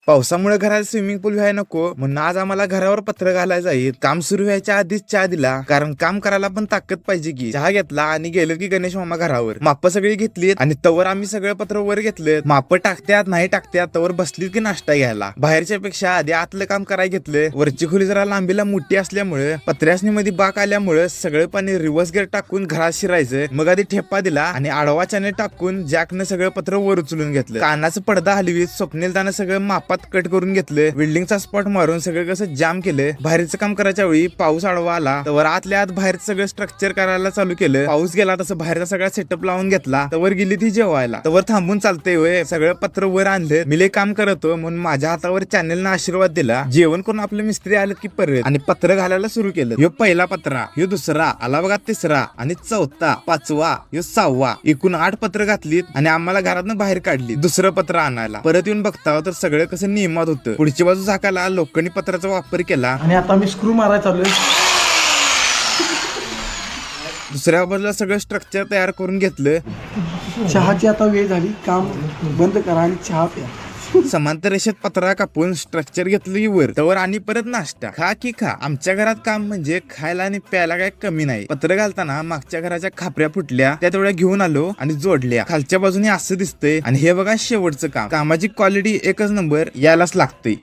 पावसामुळे घरात स्विमिंग पूल व्हायला नको म्हणून आज आम्हाला घरावर पत्र घालायचं आहे. काम सुरू व्हायच्या आधीच चहा दिला, कारण काम करायला पण ताकद पाहिजे की. चहा घेतला आणि गेलो की गणेश मामा घरावर. माप सगळी घेतलीत आणि तवर आम्ही सगळं पत्र वर घेतलं. माप टाकत्यात नाही टाकत्यात तवर बसलीत की नाश्ता घ्यायला. बाहेरच्या पेक्षा आधी आतलं काम करायला घेतलं. वरची खोली जरा लांबीला मोठी असल्यामुळे पत्र्यासनी मध्ये बाक आल्यामुळे सगळं पाणी रिव्हर्स गेअर टाकून घरात शिरायचं. मग आधी ठेपा दिला आणि आडवा चॅनेल टाकून जॅकनं सगळं पत्र वर उचलून घेतलं. कानाचं पडदा हलवीत स्वप्नीलतानं सगळं मापात कट करून घेतलं. बिल्डिंगचा स्पॉट मारून सगळं कसं जाम केलं. बाहेरचं काम करायच्या वेळी पाऊस आडवा आला तर आतल्या आत बाहेरचं सगळं स्ट्रक्चर करायला चालू केलं. पाऊस गेला तसं बाहेरचा सगळा सेटअप लावून घेतला. तवर गेली ती जेवायला. तवर थांबून चालतंय होय. सगळं पत्र वर आणलं. मी लय काम करतो म्हणून माझ्या हातावर चॅनेलनं आशीर्वाद दिला. जेवण करून आपले मिस्त्री आले की परत आणि पत्र घालायला सुरू केलं. ह्यो पहिला पत्रा, ह्यो दुसरा, आला बघा तिसरा आणि चौथा, पाचवा, ह्यो सहावा. एकूण 8 पत्र घातलीत आणि आम्हाला घरातनं बाहेर काढली दुसरं पत्र आणायला. परत येऊन बघता तर सगळं कसं नियमात होतं. पुढची बाजू झाकायला लोखंडी पत्राचा वापर केला आणि आता मी स्क्रू मारायला चालू आहे. दुसऱ्या बाजूला सगळं स्ट्रक्चर तयार करून घेतलं. चहाची आता वेळ झाली, काम बंद करा आणि चहा प्या. समांतर रेषेत पत्रा कापून स्ट्रक्चर घेतलं की वर. तवर आणि परत नाश्ता. खा की खा. आमच्या घरात काम म्हणजे खायला आणि प्यायला काय कमी नाही. पत्र घालताना मागच्या घराच्या खापऱ्या फुटल्या, त्या तेवढ्या घेऊन आलो आणि जोडल्या. खालच्या बाजूने असं दिसतंय आणि हे बघा शेवटचं काम. कामाची क्वालिटी एकच नंबर, यायलाच लागतंय.